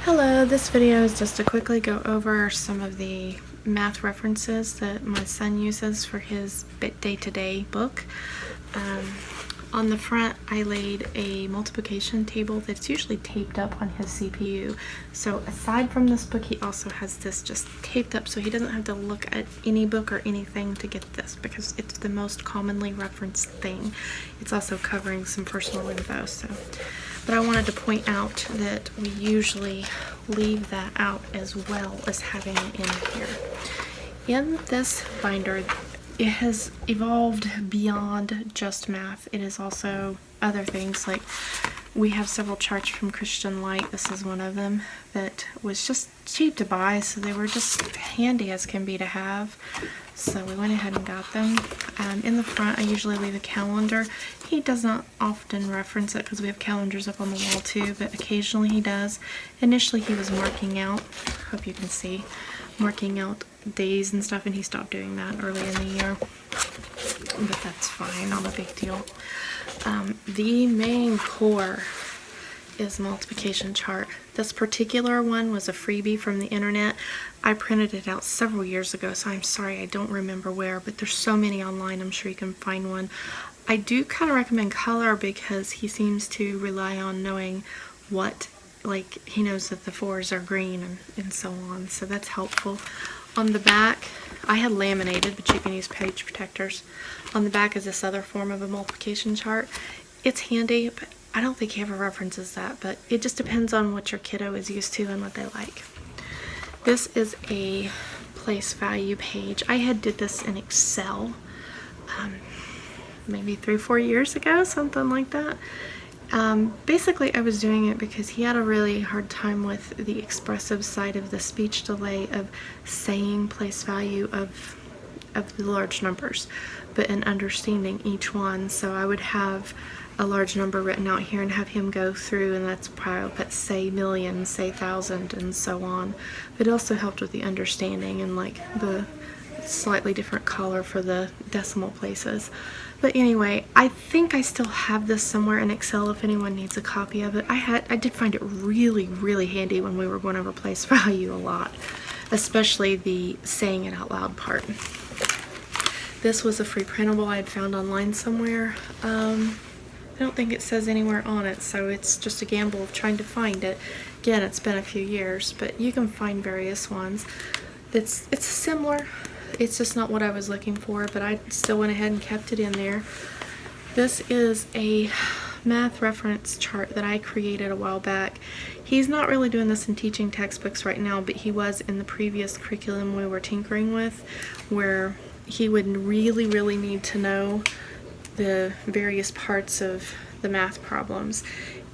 Hello, this video is just to quickly go over some of the math references that my son uses for his day-to-day book. On the front, I laid a multiplication table that's usually taped up on his CPU. So aside from this book, he also has this just taped up so he doesn't have to look at any book or anything to get this because it's the most commonly referenced thing. It's also covering some personal info. But I wanted to point out that we usually leave that out as well as having it in here. In this binder, it has evolved beyond just math. It is also other things, like we have several charts from Christian Light. This is one of them that was just cheap to buy, so they were just handy as can be to have. So we went ahead and got them. In the front, I usually leave a calendar. He does not often reference it because we have calendars up on the wall too, but occasionally he does. Initially he was marking out, hope you can see, marking out days and stuff, and he stopped doing that early in the year. But that's fine, not a big deal. The main core is multiplication chart. This particular one was a freebie from the internet. I printed it out several years ago, so I'm sorry I don't remember where, but there's so many online, I'm sure you can find one. I do kind of recommend color because he seems to rely on knowing what, like he knows that the 4s are green and so on, so that's helpful. On the back, I had laminated, but you can use page protectors. On the back is this other form of a multiplication chart. It's handy, but I don't think he ever references that, but it just depends on what your kiddo is used to and what they like. This is a place value page. I had did this in Excel maybe 3 or 4 years ago, something like that. Basically I was doing it because he had a really hard time with the expressive side of the speech delay of saying place value of the large numbers, but in understanding each one. So I would have a large number written out here and have him go through, and that's probably put say million, say thousand, and so on. But it also helped with the understanding and like the slightly different color for the decimal places. But anyway, I think I still have this somewhere in Excel if anyone needs a copy of it. I did find it really handy when we were going over place value a lot, especially the saying it out loud part. This was a free printable I had found online somewhere. I don't think it says anywhere on it, so it's just a gamble of trying to find it. Again, it's been a few years, but you can find various ones. It's similar. It's just not what I was looking for, but I still went ahead and kept it in there. This is a math reference chart that I created a while back. He's not really doing this in teaching textbooks right now, but he was in the previous curriculum we were tinkering with, where he would really need to know the various parts of the math problems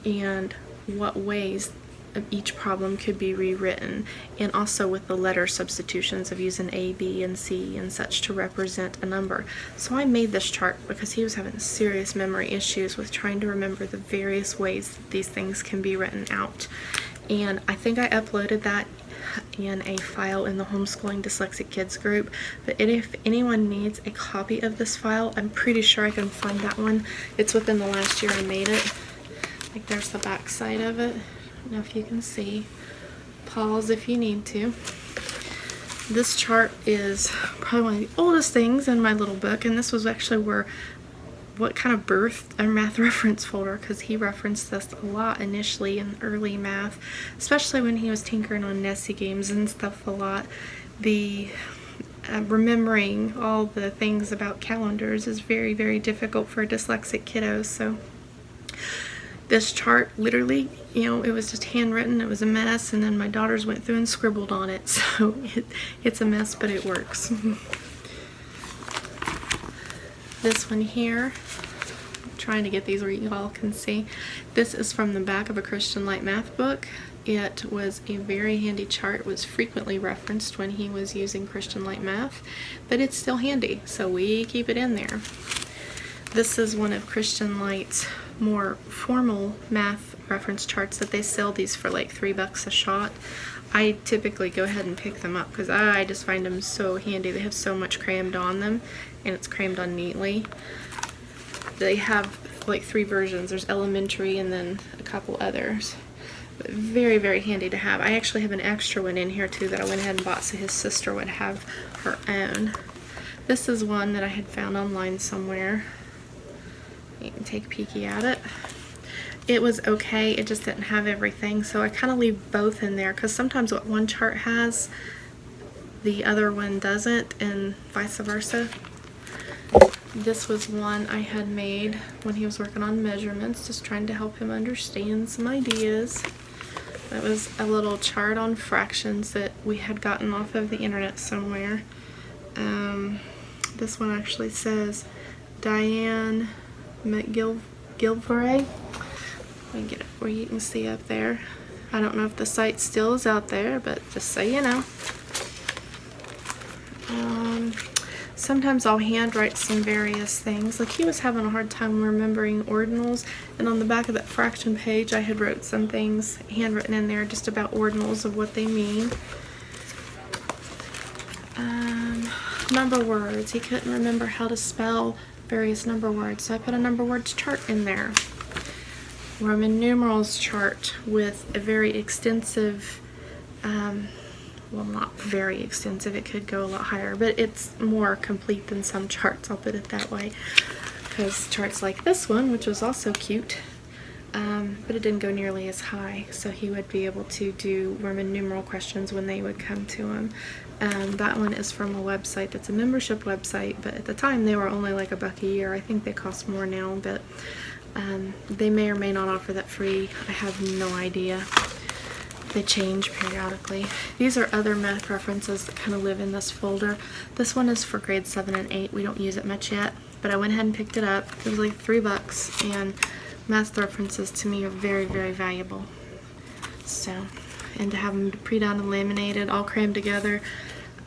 and what ways each problem could be rewritten, and also with the letter substitutions of using A, B, and C and such to represent a number. So I made this chart because he was having serious memory issues with trying to remember the various ways that these things can be written out. And I think I uploaded that in a file in the Homeschooling Dyslexic Kids group, but if anyone needs a copy of this file, I'm pretty sure I can find that one. It's within the last year I made it. Like there's the back side of it. I don't know if you can see. Pause if you need to. This chart is probably one of the oldest things in my little book, and this was actually what kind of birthed our math reference folder, because he referenced this a lot initially in early math, especially when he was tinkering on Nessie games and stuff a lot. The remembering all the things about calendars is very difficult for dyslexic kiddos. So this chart, literally, it was just handwritten. It was a mess, and then my daughters went through and scribbled on it. So it's a mess, but it works. This one here, I'm trying to get these where you all can see. This is from the back of a Christian Light math book. It was a very handy chart. It was frequently referenced when he was using Christian Light math, but it's still handy, so we keep it in there. This is one of Christian Light's more formal math reference charts that they sell these for like $3 a shot. I typically go ahead and pick them up because I just find them so handy. They have so much crammed on them, and it's crammed on neatly. They have like 3 versions. There's elementary and then a couple others. But very, very handy to have. I actually have an extra one in here too that I went ahead and bought so his sister would have her own. This is one that I had found online somewhere. You can take a peeky at it. It was okay, it just didn't have everything, so I kind of leave both in there because sometimes what one chart has, the other one doesn't, and vice versa. This was one I had made when he was working on measurements, just trying to help him understand some ideas. That was a little chart on fractions that we had gotten off of the internet somewhere. This one actually says Diane McGilvray. Let me get it where you can see up there. I don't know if the site still is out there, but just so you know. Sometimes I'll handwrite some various things. Like he was having a hard time remembering ordinals, and on the back of that fraction page I had wrote some things handwritten in there just about ordinals of what they mean. Number words. He couldn't remember how to spell various number words, so I put a number words chart in there. Roman numerals chart with a very extensive, well, not very extensive, it could go a lot higher, but it's more complete than some charts, I'll put it that way. Because charts like this one, which was also cute, but it didn't go nearly as high, so he would be able to do Roman numeral questions when they would come to him. That one is from a website that's a membership website, but at the time they were only like $1 a year. I think they cost more now, but they may or may not offer that free. I have no idea. They change periodically. These are other math references that kind of live in this folder. This one is for grades 7 and 8. We don't use it much yet, but I went ahead and picked it up. It was like $3, and math references to me are very, very valuable. So, and to have them pre-done and laminated, all crammed together,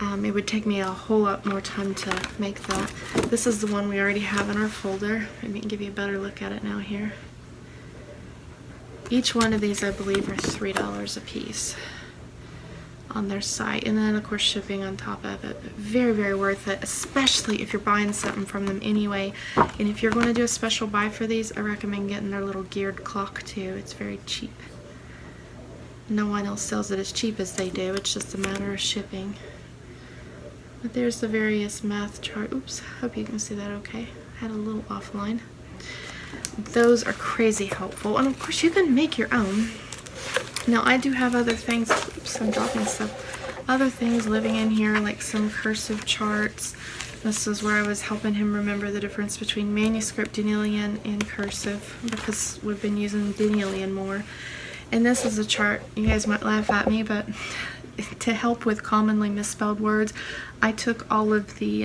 it would take me a whole lot more time to make that. This is the one we already have in our folder. Maybe I can give you a better look at it now here. Each one of these, I believe, are $3 a piece on their site, and then of course shipping on top of it. But very, very worth it, especially if you're buying something from them anyway. And if you're going to do a special buy for these, I recommend getting their little geared clock too. It's very cheap. No one else sells it as cheap as they do. It's just a matter of shipping. But there's the various math chart. Oops, hope you can see that okay. I had a little offline. Those are crazy helpful, and of course you can make your own. Now I do have other things. Oops, I'm dropping stuff. Other things living in here, like some cursive charts. This is where I was helping him remember the difference between manuscript Dyslexic and cursive, because we've been using Dyslexic more. And this is a chart. You guys might laugh at me, but to help with commonly misspelled words, I took all of the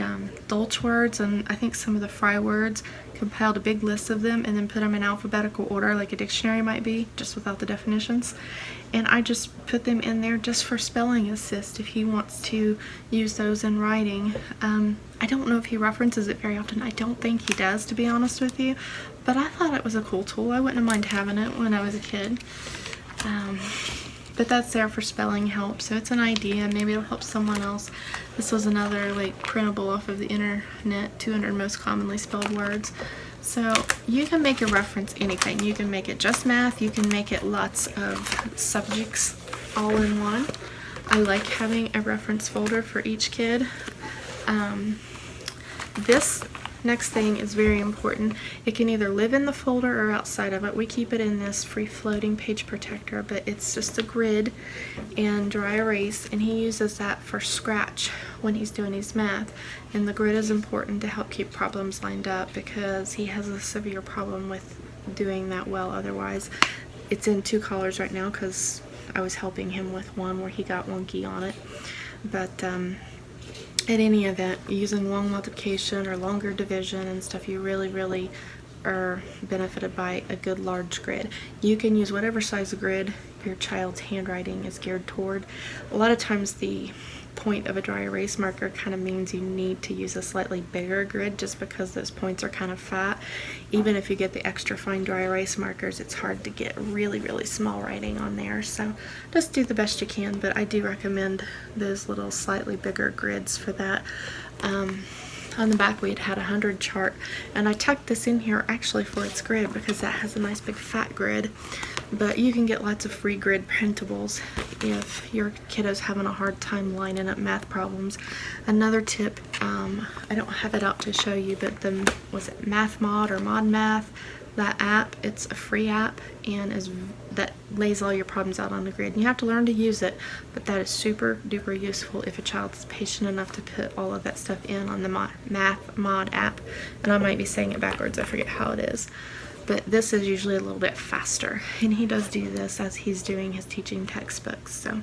Dolch words and I think some of the Fry words, compiled a big list of them, and then put them in alphabetical order like a dictionary might be, just without the definitions. And I just put them in there just for spelling assist if he wants to use those in writing. I don't know if he references it very often. I don't think he does, to be honest with you, but I thought it was a cool tool. I wouldn't mind having it when I was a kid. But that's there for spelling help, so it's an idea. Maybe it'll help someone else. This was another like printable off of the internet, 200 most commonly spelled words. So you can make a reference anything. You can make it just math, you can make it lots of subjects all in one. I like having a reference folder for each kid. This next thing is very important. It can either live in the folder or outside of it. We keep it in this free floating page protector, but it's just a grid and dry erase, and he uses that for scratch when he's doing his math. And the grid is important to help keep problems lined up because he has a severe problem with doing that well otherwise. It's in 2 colors right now because I was helping him with one where he got wonky on it. But at any event, using long multiplication or longer division and stuff, you really are benefited by a good large grid. You can use whatever size grid your child's handwriting is geared toward. A lot of times the point of a dry erase marker kind of means you need to use a slightly bigger grid just because those points are kind of fat. Even if you get the extra fine dry erase markers, it's hard to get really small writing on there, so just do the best you can, but I do recommend those little slightly bigger grids for that. On the back we had a 100 chart, and I tucked this in here actually for its grid because that has a nice big fat grid. But you can get lots of free grid printables if your kiddo's having a hard time lining up math problems. Another tip, I don't have it out to show you, but was it Math Mod or Mod Math? That app, it's a free app and that lays all your problems out on the grid. And you have to learn to use it, but that is super duper useful if a child is patient enough to put all of that stuff in on the Math Mod app. And I might be saying it backwards, I forget how it is. But this is usually a little bit faster, and he does do this as he's doing his teaching textbooks. So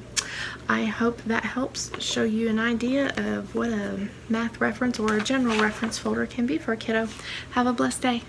I hope that helps show you an idea of what a math reference or a general reference folder can be for a kiddo. Have a blessed day.